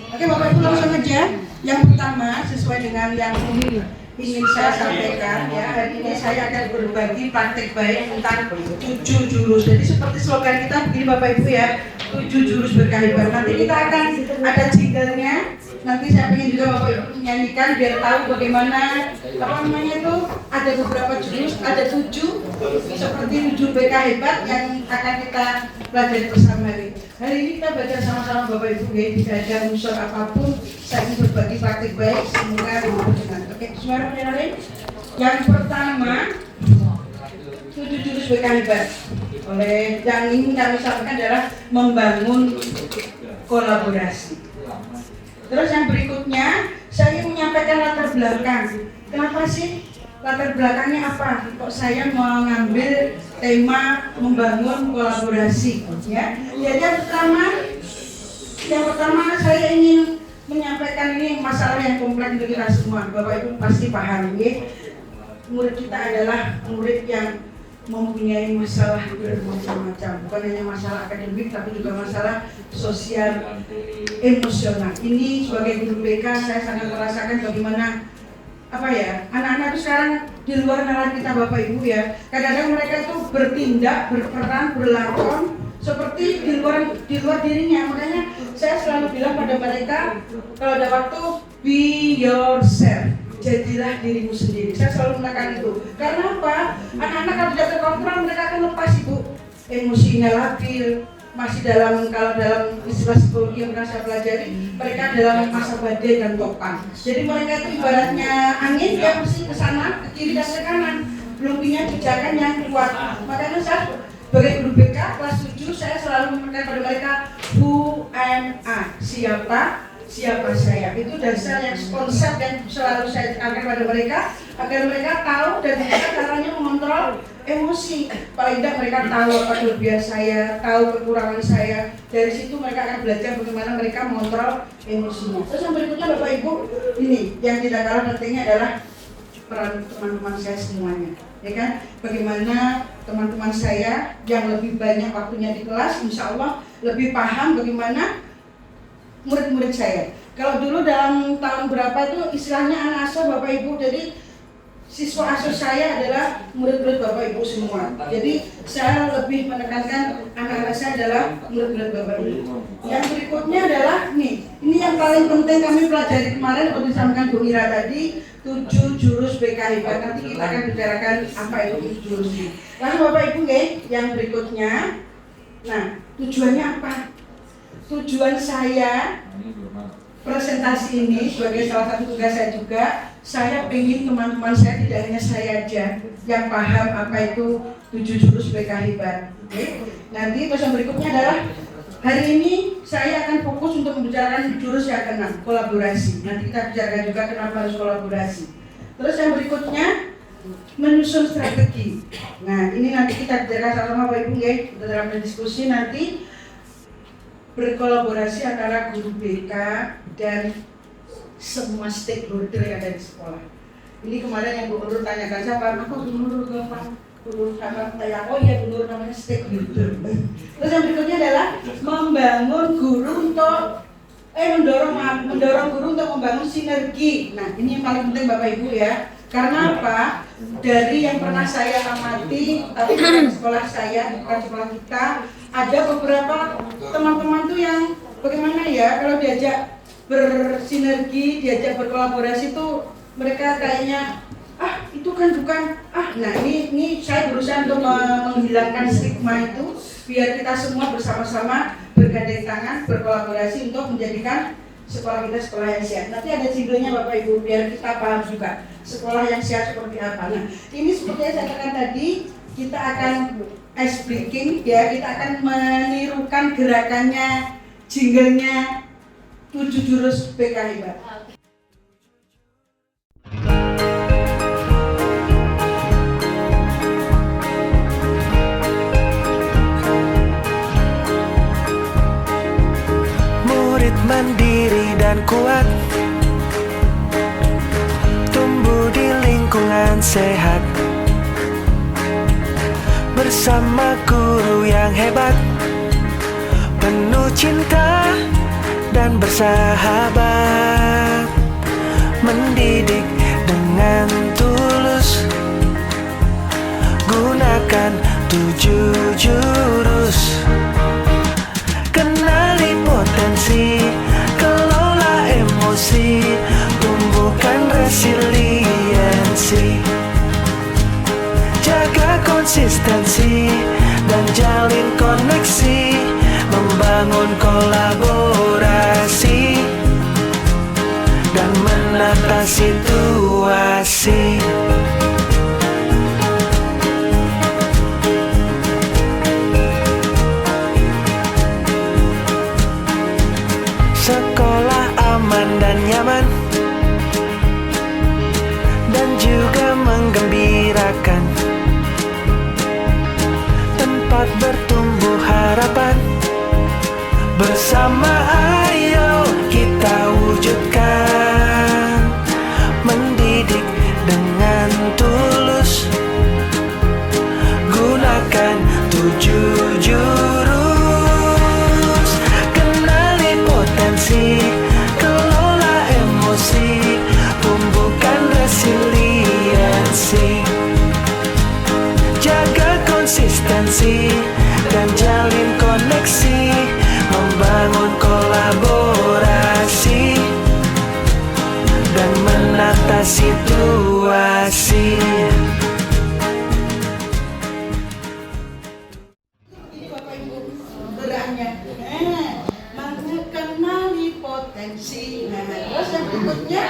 Oke Bapak Ibu langsung aja. Yang pertama sesuai dengan yang ingin saya sampaikan ya, hari ini saya akan berbagi praktik baik tentang 7 jurus. Jadi seperti slogan kita begini Bapak Ibu ya, 7 jurus berkah hebat. Nanti kita akan ada jinglenya. Nanti saya ingin juga Bapak Ibu nyanyikan biar tahu bagaimana apa namanya itu, ada beberapa jurus, ada 7 seperti 7 BK hebat yang akan kita pelajari bersama hari. Hari ini kita baca sama-sama Bapak Ibu ya, tidak ada unsur apapun. Saya ingin berbagi praktik baik, semoga berkenan. Oke, suara pendengarin. Yang pertama 7 jurus BK hebat. Oleh yang ingin kami sampaikan adalah membangun kolaborasi. Terus yang berikutnya, saya ingin menyampaikan latar belakang. Kenapa sih latar belakangnya apa? Kok saya mengambil tema membangun kolaborasi? Ya, jadi yang pertama saya ingin menyampaikan ini masalah yang kompleks untuk kita semua. Bapak Ibu pasti paham ya. Murid kita adalah murid yang mempunyai masalah bermacam-macam, bukan hanya masalah akademik tapi juga masalah sosial emosional. Ini sebagai guru BK saya sangat merasakan bagaimana anak-anak itu sekarang di luar nalar kita Bapak Ibu ya, kadang-kadang mereka itu bertindak, berperan, berlakon seperti di luar dirinya. Makanya saya selalu bilang pada mereka, kalau ada waktu, be yourself, jadilah dirimu sendiri. Saya selalu menekan itu. Karena apa? Anak-anak kalau tidak terkontrol mereka akan lepas Ibu, emosinya labil, masih kalau dalam istilah psikologi yang pernah saya pelajari, mereka dalam masa badai dan topan. Jadi mereka itu ibaratnya angin, dia mesti ke sana, ke kiri dan ke kanan, belum punya pijakan yang kuat. Makanya saya sebagai guru BK kelas 7 saya selalu menekan pada mereka, who am I, siapa saya. Itu dasar yang konsep yang selalu saya angkat pada mereka agar mereka tahu dan mereka caranya mengontrol emosi. Paling tidak mereka tahu apa kelebihan saya, tahu kekurangan saya. Dari situ mereka akan belajar bagaimana mereka mengontrol emosinya. Terus yang berikutnya Bapak Ibu, ini yang tidak kalah pentingnya adalah peran teman-teman saya semuanya. Ya kan? Bagaimana teman-teman saya yang lebih banyak waktunya di kelas, insya Allah lebih paham bagaimana murid-murid saya. Kalau dulu dalam tahun berapa itu istilahnya anak asuh Bapak Ibu, jadi siswa asuh saya adalah murid-murid Bapak Ibu semua. Jadi saya lebih menekankan anak-anak saya adalah murid-murid Bapak Ibu. Yang berikutnya adalah ini yang paling penting kami pelajari kemarin untuk disampaikan Bu Ira tadi, 7 jurus BK hebat. Nanti kita akan bicarakan apa itu 7 jurus ini. Lalu Bapak Ibu yang berikutnya, nah tujuannya apa? Tujuan saya presentasi ini sebagai salah satu tugas saya juga, saya ingin teman-teman saya, tidak hanya saya aja yang paham apa itu 7 jurus BK hebat. Oke. Nanti terus yang berikutnya adalah hari ini saya akan fokus untuk membicarakan jurus yang keenam, kolaborasi. Nanti kita bicarakan juga kenapa harus kolaborasi. Terus yang berikutnya menyusun strategi. Nah ini nanti kita bicarakan sama Bapak Ibu ya, dalam diskusi nanti berkolaborasi antara guru BK dan semua stakeholder yang ada di sekolah. Ini kemarin yang Bu Nur tanyakan, siapa? Aku Bu Nur Gampang. Bu Nur sama saya, oh iya Bu Nur namanya stakeholder. Terus yang berikutnya adalah membangun guru untuk mendorong guru untuk membangun sinergi. Nah ini yang paling penting Bapak Ibu ya. Karena apa? Dari yang pernah saya amati, tapi bukan sekolah saya, bukan sekolah kita, ada beberapa teman-teman tuh yang bagaimana ya, kalau diajak bersinergi, diajak berkolaborasi tuh mereka kayaknya itu kan bukan nah ini saya berusaha untuk menghilangkan stigma itu biar kita semua bersama-sama bergandeng tangan berkolaborasi untuk menjadikan sekolah kita sekolah yang sehat. Nanti ada jinglenya Bapak Ibu biar kita paham juga sekolah yang sehat seperti apa. Nah ini seperti yang saya katakan tadi, kita akan ice breaking ya, kita akan menirukan gerakannya, jinglenya 7 jurus BK hebat. Murid mandiri dan kuat, tumbuh di lingkungan sehat, bersama guru yang hebat, penuh cinta dan dan bersahabat, mendidik dengan tulus. Gunakan 7 jurus. Kenali potensi, kelola emosi, tumbuhkan resiliensi. Jaga konsistensi dan jalin koneksi, membangun kolaborasi dan menata situasi. Sekolah aman dan nyaman, dan juga menggembirakan. Tempat bertumbuh harapan, bersama ayo kita wujudkan. Mendidik dengan tulus, gunakan 7 jurus. Kenali potensi, kelola emosi, tumbuhkan resiliensi. Jaga konsistensi dan jalin koneksi, membangun kolaborasi dan menata situasi. Ini Bapak Ibu gerakannya. Mengenali potensi. Nah, terus yang berikutnya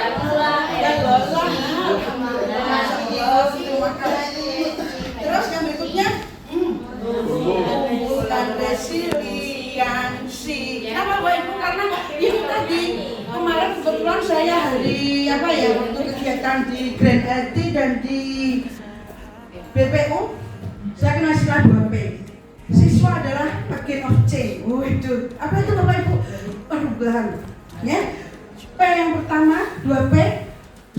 dan lola. Terima kasih. Terus yang berikutnya tumbuhkan resiliensi. Kenapa Bapak Ibu? Karena ini tadi kemarin kebetulan saya hari waktu kegiatan di Grand LT dan di BPU, saya kena istilah 2P. Siswa adalah agent of change. Waduh, apa itu Bapak Ibu? Perubahan. Ya. P yang pertama 2P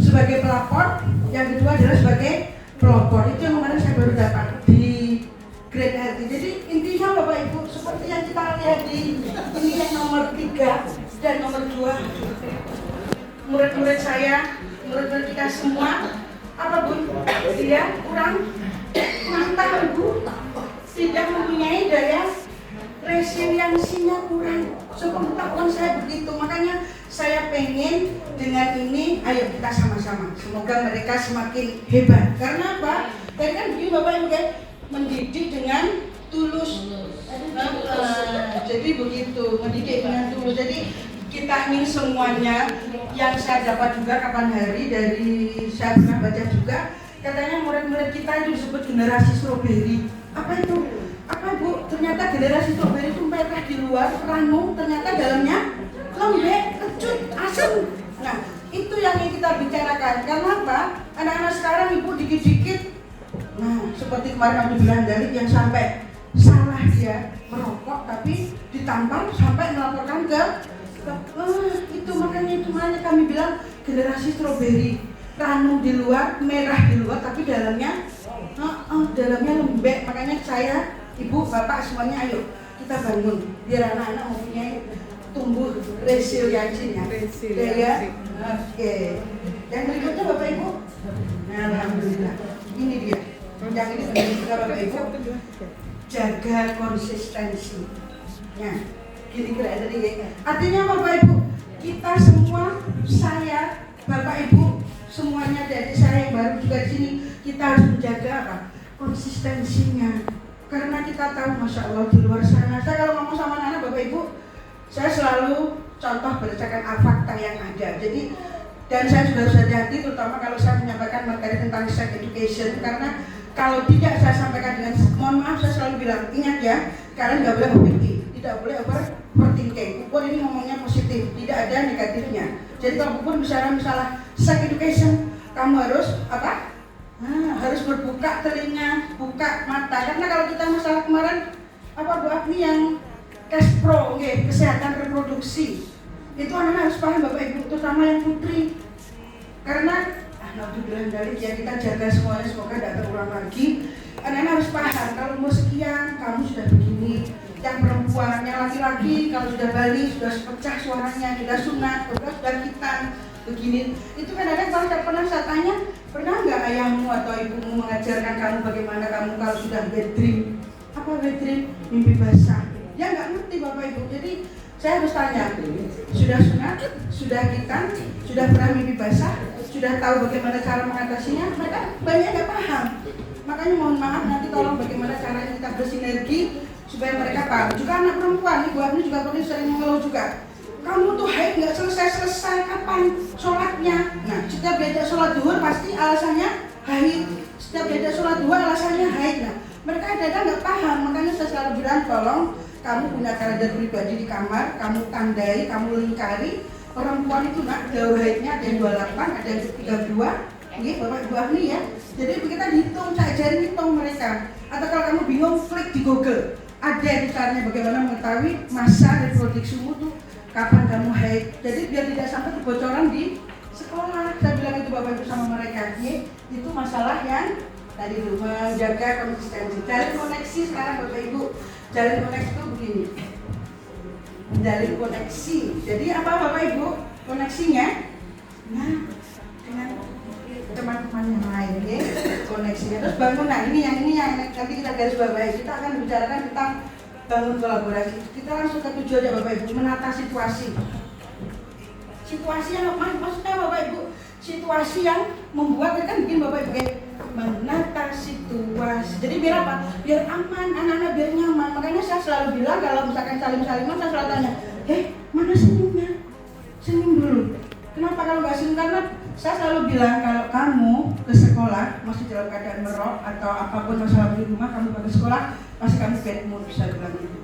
sebagai pelapor, yang kedua adalah sebagai pelopor. Itu yang kemarin saya baru dapat di Grand LT. Jadi intinya Bapak Ibu seperti yang kita lihat di ini yang nomor 3 dan nomor 2. Murid-murid saya, murid-murid kita semua, apa Bu? Dia kurang tahu Bu, tidak mempunyai daya resiliensinya kurang. Sepengetahuan saya begitu, makanya saya pengen dengan ini, ayo kita sama-sama. Semoga mereka semakin hebat. Karena apa? Tadi kan begini Bapak Ibu kan, mendidik dengan tulus. Jadi begitu, mendidik dengan tulus. Jadi kita ingin semuanya, yang saya dapat juga kapan hari dari saya pernah baca juga, katanya murid-murid kita itu disebut generasi stroberi. Apa itu? Apa Bu? Ternyata generasi stroberi itu merah di luar, ranum, ternyata dalamnya lembek, kecut, asam. Nah, itu yang ingin kita bicarakan. Karena apa? Anak-anak sekarang Ibu dikit-dikit, nah seperti kemarin aku bilang dari yang sampai salah dia merokok tapi ditampar sampai melaporkan ke itu makanya kami bilang generasi stroberi, ranum di luar, merah di luar tapi dalamnya lembek. Makanya saya, Ibu, Bapak semuanya ayo kita bangun biar anak-anak mempunyai tumbuh resiliensinya. Oke. Yang berikutnya Bapak Ibu. Nah, alhamdulillah. Ini dia. Yang ini juga Bapak Ibu. Jaga konsistensi. Nah, gini kira tadi. Artinya Bapak Ibu, kita semua, saya, Bapak Ibu, semuanya dari saya yang baru juga di sini, kita harus menjaga apa? Konsistensinya. Karena kita tahu, Masya Allah di luar sana. Saya kalau ngomong sama anak Bapak Ibu, saya selalu contoh berdasarkan fakta yang ada. Jadi, dan saya juga harus hati-hati, terutama kalau saya menyampaikan materi tentang sex education, karena kalau tidak saya sampaikan dengan, mohon maaf saya selalu bilang, ingat ya, kalian nggak boleh overthinking, tidak boleh overthinking. Pupur ini ngomongnya positif, tidak ada negatifnya. Jadi kalau Pupur bicara misalnya sex education, kamu harus apa? Harus berbuka telinga, buka mata. Karena kalau kita masalah kemarin apa Bu Agni yang cash pro, kesehatan reproduksi, itu anak-anak harus paham Bapak Ibu, terutama yang putri. Karena alhamdulillah dari ya kita jaga semuanya, semoga tidak terulang lagi. Anak-anak harus paham kalau umur sekian kamu sudah begini, yang perempuan, yang laki-laki kalau sudah balik, sudah pecah suaranya, sudah sunat, sudah khitan, begini. Itu kadang-kadang kalau pernah saya tanya, pernah nggak ayahmu atau ibumu mengajarkan kamu bagaimana kamu kalau sudah bad dream? Apa bad dream? Mimpi basah. Ya nggak ngerti Bapak Ibu. Jadi saya harus tanya, sudah sunat, sudah khitan, sudah pernah mimpi basah, sudah tahu bagaimana cara mengatasinya? Mereka banyak nggak paham. Makanya mohon maaf nanti tolong bagaimana caranya kita bersinergi supaya mereka paham. Juga anak perempuan, ibu Abni juga pernah sering mengeluh juga. Kamu tuh haid nggak selesai kapan sholatnya? Nah, setiap diajak sholat duhur pasti alasannya haid. Setiap diajak sholat duhur alasannya haid. Nah, mereka kadang nggak paham. Makanya saya selalu bilang tolong kamu punya kalender pribadi di kamar, kamu tandai, kamu lingkari. Perempuan itu nak jauh haidnya ada yang 28, ada yang 32. Ini Bapak Ibu Ahli ya. Jadi kita hitung, saya ajarin hitung mereka. Atau kalau kamu bingung, klik di Google. Ada itu caranya bagaimana mengetahui masa reproduksimu tuh kapan kamu haid. Jadi biar tidak sampai kebocoran di sekolah. Saya bilang itu Bapak Ibu sama mereka. Itu masalah yang tadi itu menjaga konsistensi. Jalin koneksi sekarang Bapak Ibu. Jalin koneksi itu begini. Jalin koneksi. Jadi apa Bapak Ibu? Koneksinya? Nah, dengan teman-teman yang lain ya, koneksinya. Terus bangunan ini yang nanti kita garis bawahi. Kita akan bicarakan tentang bangun kolaborasi. Kita langsung ke tujuan aja Bapak Ibu, menata situasi. Situasi yang maksudnya Bapak Ibu, situasi yang membuat kan bikin Bapak Ibu menata situasi. Jadi biar apa? Biar aman, anak-anak biar nyaman. Makanya saya selalu bilang kalau misalkan salim-saliman saya selalu tanya, mana senyumnya? Senyum dulu. Kenapa kalau nggak senyum? Karena saya selalu bilang kalau kamu ke sekolah masih dalam keadaan merok atau apapun masalah di rumah, kamu ke sekolah pasti kamu bad mood. Saya bilang itu.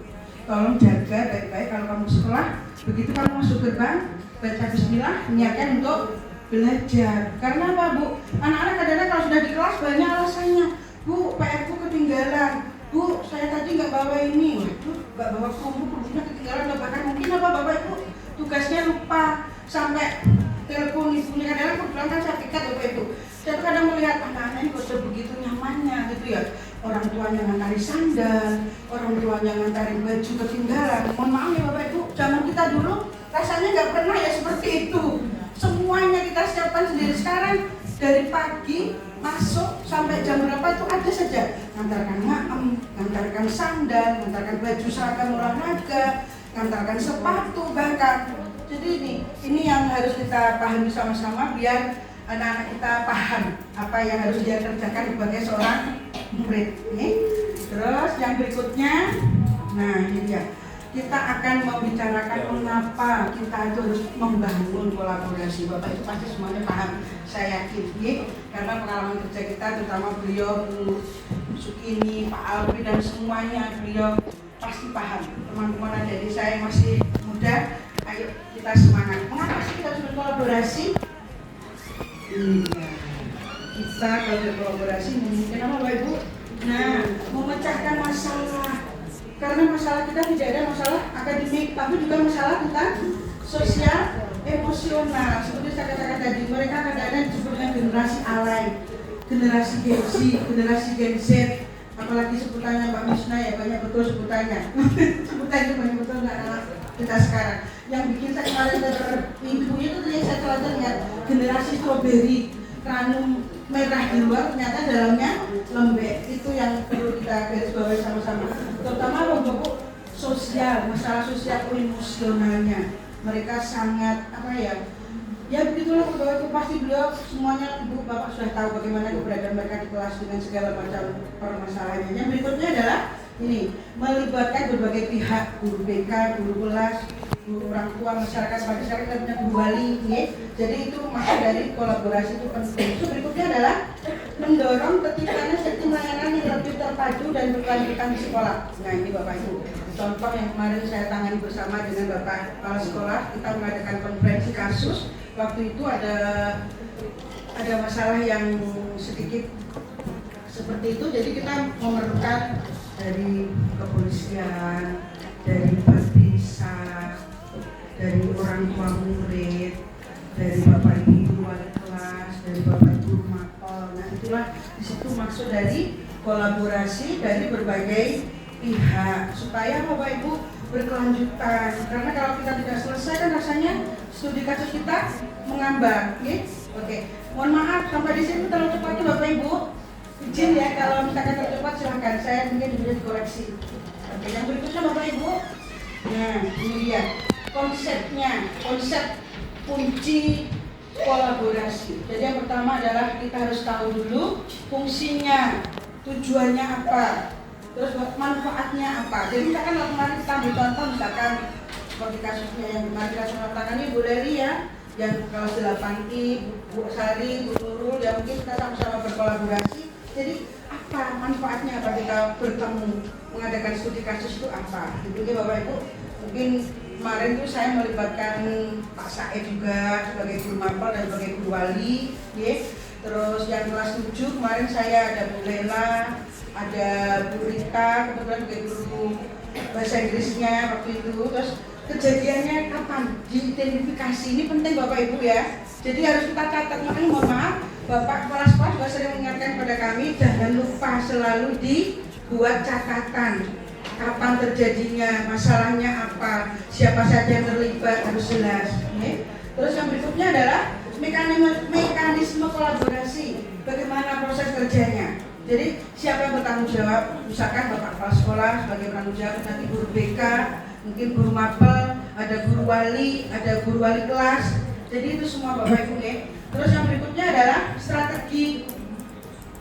Tolong jaga baik-baik kalau kamu sekolah. Begitu kamu masuk gerbang, baca Bismillah, niatkan untuk belajar. Karena apa Bu? Anak-anak kadang-kadang kalau sudah di kelas banyak alasannya. Bu, PR-ku ketinggalan. Bu, saya tadi nggak bawa ini. Waduh, nggak bawa kerudungnya ketinggalan. Bahkan mungkin apa Bapak Ibu tugasnya lupa sampai telepon ibunya. Kadang-kadang kebetulan kan saya pikat Bapak Ibu. Saya kadang melihat anak-anak ini kok begitu nyamannya gitu ya. Orang tuanya ngantarin sandal, orang tuanya ngantarin baju ketinggalan. Mohon maaf ya Bapak Ibu, zaman kita dulu rasanya nggak pernah ya seperti itu. Semuanya kita siapkan sendiri. Sekarang dari pagi masuk sampai jam berapa itu ada saja. Ngantarkan maem, ngantarkan sandal, ngantarkan baju seragam olahraga, ngantarkan sepatu bahkan. Jadi ini yang harus kita pahami sama-sama biar anak-anak kita paham apa yang harus dia kerjakan sebagai seorang murid. Terus yang berikutnya, nah ini dia. Kita akan membicarakan mengapa kita itu harus membangun kolaborasi. Bapak itu pasti semuanya paham, saya yakin. Karena pengalaman kerja kita, terutama beliau, Bu Sukini, Pak Alwi dan semuanya beliau pasti paham. Teman-teman adik saya masih muda, ayo kita semangat. Mengapa sih kita harus berkolaborasi? Kita kalau berkolaborasi mungkin apa Bapak Ibu? Nah, memecahkan masalah. Karena masalah kita tidak ada masalah akademik, tapi juga masalah tentang sosial, emosional. Seperti saya katakan tadi, mereka kadang-kadang disebut dengan generasi alay, generasi Gen Z, generasi Gen Z. Apalagi sebutannya Mbak Misna ya, banyak betul sebutannya. Sebutannya banyak betul nggak ada kita sekarang. Yang bikin saya kemarin terminggu itu tadi saya telah lihat generasi strawberry, ranum merah di luar, ternyata dalamnya lembek. Itu yang perlu kita garis bawahi sama-sama. Terutama untuk sosial, masalah sosial emosionalnya. Mereka sangat apa ya? Ya begitulah pegawai itu pasti beliau semuanya ibu bapak sudah tahu bagaimana keberadaan mereka di kelas dengan segala macam permasalahannya. Yang berikutnya adalah ini melibatkan berbagai pihak, guru BK, guru kelas, guru orang tua, masyarakat kita punya guru wali, ya. Jadi itu maksud dari kolaborasi itu penting. Itu berikutnya adalah mendorong terciptanya sistem layanan yang lebih terpadu dan berkelanjutan di sekolah. Nah ini Bapak Ibu, contoh yang kemarin saya tangani bersama dengan Bapak Kepala Sekolah, kita mengadakan konferensi kasus. Waktu itu ada masalah yang sedikit seperti itu, jadi kita memerlukan dari kepolisian, dari Babinsa, dari orang tua murid, dari Bapak Ibu wali kelas, dari Bapak Ibu mapel. Nah itulah di situ maksud dari kolaborasi dari berbagai pihak supaya Bapak Ibu berkelanjutan. Karena kalau kita tidak selesai kan rasanya studi kasus kita mengambang, ya. Oke. Mohon maaf sampai di sini terlalu cepat Bapak Ibu. Izin ya kalau misalkan tercepat silahkan, saya mungkin bisa dikoreksi. Oke, yang berikutnya Bapak Ibu. Nah, ini dia konsepnya, konsep kunci kolaborasi. Jadi yang pertama adalah kita harus tahu dulu fungsinya, tujuannya apa, terus manfaatnya apa. Jadi misalkan kemarin kita ambil contoh misalkan seperti kasusnya yang kemarin kita tangani Bu Leri ya, yang kalau 8I, Bu Sari, Bu Nurul, ya mungkin kita sama-sama berkolaborasi. Jadi apa manfaatnya apa kita bertemu mengadakan studi kasus itu apa? Jadi Bapak Ibu mungkin kemarin itu saya melibatkan Pak Said juga sebagai guru mapel dan sebagai guru wali, ya. Terus yang kelas 7 kemarin saya ada Bu Lela, ada Bu Rita, kebetulan sebagai guru bahasa Inggrisnya waktu itu. Terus kejadiannya kapan? Diidentifikasi, ini penting Bapak Ibu ya. Jadi harus kita catat, makanya mohon maaf, Bapak Kepala Sekolah juga sering mengingatkan kepada kami, jangan lupa selalu dibuat catatan. Kapan terjadinya, masalahnya apa, siapa saja yang terlibat harus jelas. Ya. Terus yang berikutnya adalah mekanisme kolaborasi, bagaimana proses kerjanya. Jadi siapa yang bertanggung jawab, misalkan Bapak Kepala Sekolah sebagai penanggung jawab, nanti guru BK, mungkin guru mapel, ada guru wali kelas. Jadi itu semua Bapak Ibu ya. Terus yang berikutnya adalah strategi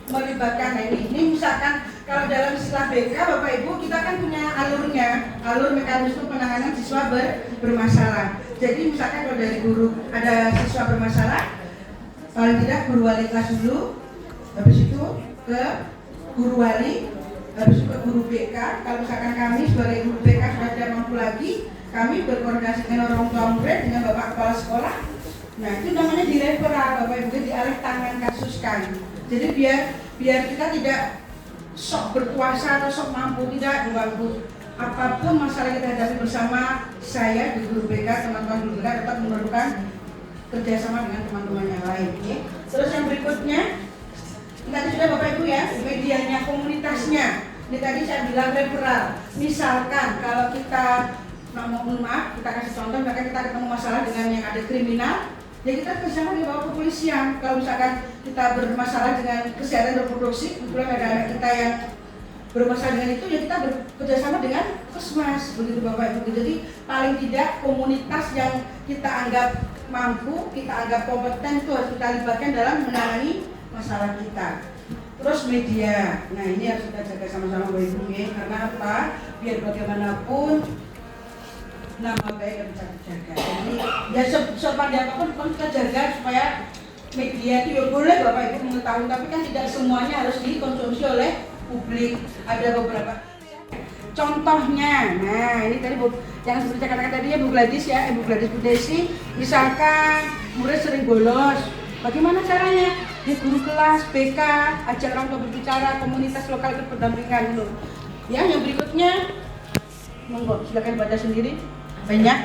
melibatkan. Nah ini misalkan kalau dalam istilah BK Bapak Ibu kita kan punya alurnya, alur mekanisme penanganan siswa bermasalah. Jadi misalkan kalau dari guru ada siswa bermasalah, paling tidak guru wali kelas dulu, habis itu ke guru wali, habis itu ke guru BK. Kalau misalkan kami sebagai guru BK sudah tidak mampu lagi, kami berkoordinasi dengan orang tua murid, dengan Bapak Kepala Sekolah. Nah itu namanya direferal Bapak Ibu, dialih tangan kasuskan. Jadi biar kita tidak sok berkuasa atau sok mampu, tidak mampu. Apapun masalah kita hadapi bersama, saya di guru BK, teman-teman guru BK tetap memerlukan kerjasama dengan teman-teman yang lain. Ya. Terus yang berikutnya, tadi sudah Bapak Ibu ya, medianya, komunitasnya. Ini tadi saya bilang referral. Misalkan kalau kita mohon maaf, kita kasih contoh, maka kita ketemu masalah dengan yang ada kriminal, ya kita bersama di bawah kepolisian. Kalau misalkan kita bermasalah dengan kesehatan reproduksi, kebetulan ada anak kita yang bermasalah dengan itu, ya kita bekerjasama dengan Kesmas, begitu Bapak Ibu. Jadi paling tidak komunitas yang kita anggap mampu, kita anggap kompeten itu harus kita libatkan dalam menangani masalah kita. Terus media, nah ini harus kita jaga sama-sama Bapak Ibu ya, karena apa? Biar bagaimanapun nama baik yang bisa dijaga. Jadi ya sepandai apapun kita jaga supaya media itu ya boleh Bapak Ibu mengetahui, tapi kan tidak semuanya harus dikonsumsi oleh publik. Ada beberapa contohnya. Nah ini tadi yang seperti saya katakan tadi ya Bu Gladys ya, Bu Gladys Bu Desi, misalkan murid sering bolos, bagaimana caranya? Di guru kelas, BK, ajak orang tua berbicara, komunitas lokal ikut berdampingan dulu. Ya yang berikutnya, monggo silakan baca sendiri. Banyak.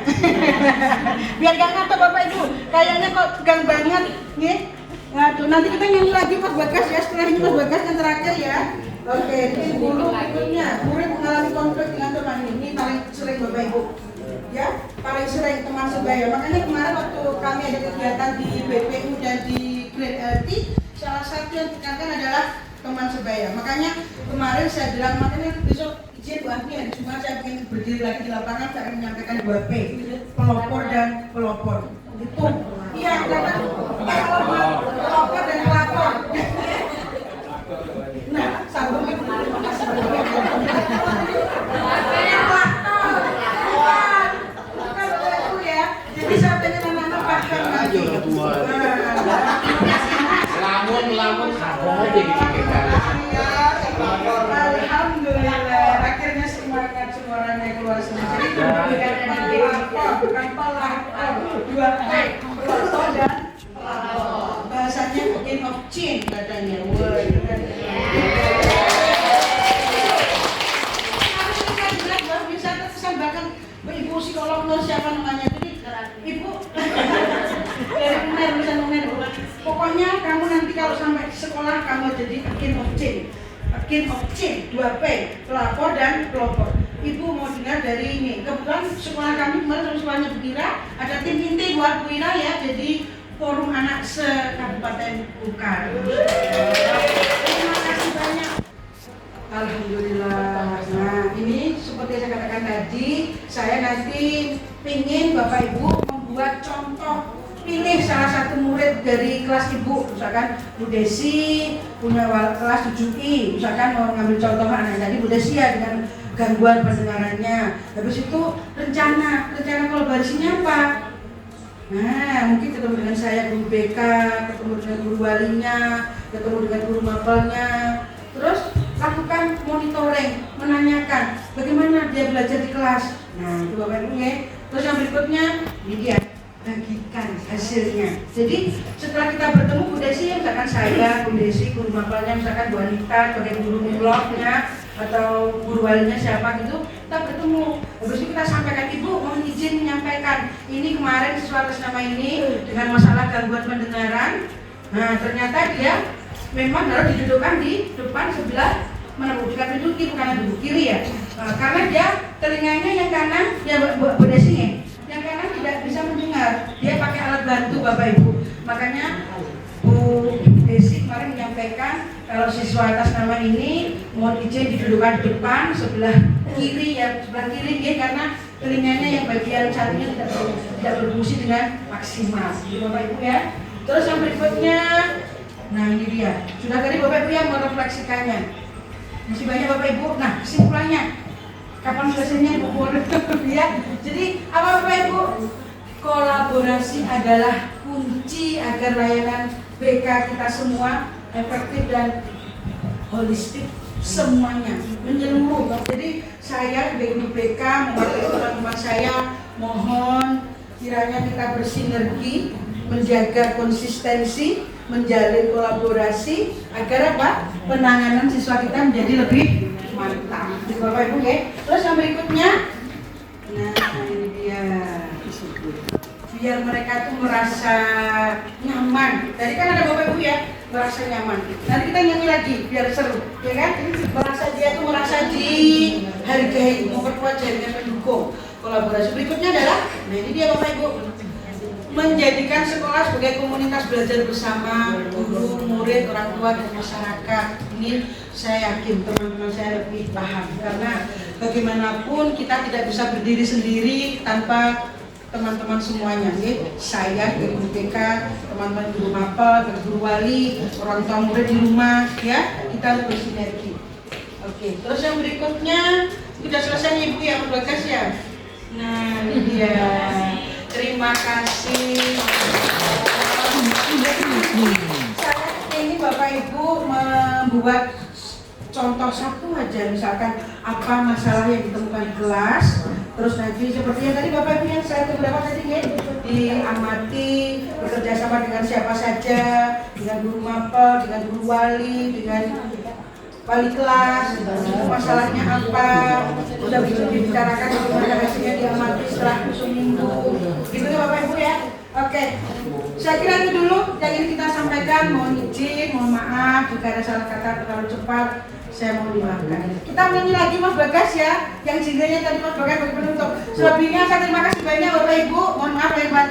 Biar gak kata Bapak Ibu, kayaknya kok tegang banget nih. Ngaduh, nanti kita nyanyi lagi Mas Bagas ya, setelah ini Mas Bagas yang terakhir ya. Oke, ini dulu berikutnya, murid mengalami konflik dengan teman ini paling sering Bapak Ibu. Ya, paling sering teman sebaya. Makanya kemarin waktu kami ada kegiatan di BPU dan di Grade LT, salah satu yang ditekankan adalah teman sebaya. Makanya kemarin saya bilang, makanya besok izin Bu Afni hari Jumat saya ingin berdiri lagi di lapangan, saya akan menyampaikan 2P, pelopor dan pelopor. Itu, iya karena pelopor dan pelapor. Nah, sambung Ibu, terima kasih banyak. Jadi saya pengen anak-anak paham lagi. Lamun kabel aja dipikirkan. Alhamdulillah, akhirnya semangat suaranya keluar semua. Jadi bukan pelapor, 2P, pelopor dan pelapor. Bahasanya in of chin katanya. Bisa bahkan Ibu psikolog siapa namanya? Jadi Ibu pokoknya kamu nanti kalau sampai sekolah kamu jadi in of change. bagian of C, 2P, pelapor dan pelopor. Ibu mau dengar dari ini. Kebetulan sekolah kami kemarin sekolahnya Bu Ira, ada tim inti buat Bu Ira ya, jadi forum anak se-Kabupaten Bukan. Terima kasih banyak. Alhamdulillah. Nah, ini seperti saya katakan tadi, saya nanti ingin Bapak Ibu membuat contoh. Pilih salah satu murid dari kelas Ibu, misalkan Bu Desi punya kelas 7I, misalkan mau ngambil contoh anak tadi Bu Desi ya dengan gangguan pendengarannya. Habis itu rencana kolaborasinya apa? Nah, mungkin ketemu dengan saya guru BK, ketemu dengan guru walinya, ketemu dengan guru mapelnya. Terus lakukan monitoring, menanyakan bagaimana dia belajar di kelas. Nah, itu Bapak Ibu ya. Terus yang berikutnya, ini dia, bagikan hasilnya. Jadi setelah kita bertemu Bu Desi, misalkan saya, Bu Desi, guru mapelnya, misalkan Bu Anita, sebagai guru muloknya, atau guru walinya siapa gitu, kita bertemu. Habis itu kita sampaikan, Ibu mohon izin menyampaikan ini kemarin siswa atas nama ini dengan masalah gangguan pendengaran. Nah ternyata dia memang harus didudukkan di depan sebelah mana Bu, bukan duduk kanan Bu, kiri ya. Nah, karena dia telinganya yang kanan, ya Bu Desi yang kanan tidak bisa mendengar. Dia pakai alat bantu Bapak Ibu. Makanya Bu Desi kemarin menyampaikan kalau siswa atas nama ini mohon izin didudukkan di depan sebelah kiri ya, sebelah kiri ya, karena telinganya yang bagian satunya tidak berfungsi dengan maksimal. Jadi Bapak Ibu ya. Terus yang berikutnya, nah ini dia. Sudah tadi Bapak Ibu yang merefleksikannya. Masih banyak Bapak Ibu. Nah kesimpulannya, kapan selesainya Bu? Ya. Jadi apa Bapak Ibu? Kolaborasi adalah kunci agar layanan BK kita semua efektif dan holistik semuanya menyeluruh. Jadi saya sebagai guru BK mewakili teman-teman saya mohon kiranya kita bersinergi, menjaga konsistensi, menjalin kolaborasi agar apa? Penanganan siswa kita menjadi lebih mantap. Jadi Bapak Ibu ya. Terus yang berikutnya, nah ini dia. Biar mereka tuh merasa nyaman. Tadi kan ada Bapak Ibu ya, merasa nyaman. Nanti kita nyanyi lagi biar seru, ya kan? Dia tuh merasa dihargai, memperkuat jaringan pendukung. Kolaborasi berikutnya adalah, nah ini dia Bapak Ibu, menjadikan sekolah sebagai komunitas belajar bersama guru, murid, orang tua, dan masyarakat. Ini saya yakin teman-teman saya lebih paham karena bagaimanapun kita tidak bisa berdiri sendiri tanpa teman-teman semuanya, ya. Saya guru BK, teman-teman guru mapel, guru wali, orang tua murid di rumah, ya kita harus bersinergi. Oke, terus yang berikutnya sudah selesai nih Ibu ya, berbagas ya. Nah ini dia, terima kasih. Saya ini Bapak Ibu membuat contoh satu aja, misalkan apa masalah yang ditemukan di kelas. Terus nanti seperti yang tadi Bapak Ibu yang saya beberapa tadi ya, diamati, bekerja sama dengan siapa saja, dengan guru mapel, dengan guru wali, dengan wali kelas, masalahnya apa, sudah bisa dibicarakan bagaimana hasilnya, diamati setelah seminggu, gitu ya Bapak Ibu ya. Oke, saya kira itu dulu yang ingin kita sampaikan. Mohon izin, mohon maaf jika ada salah kata terlalu cepat. Saya mau dimaafkan. Kita menyanyi lagi Mas Bagas ya, yang jinglenya tadi Mas Bagas bagi penutup. Selebihnya saya terima kasih banyak Bapak Ibu. Mohon maaf lahir batin.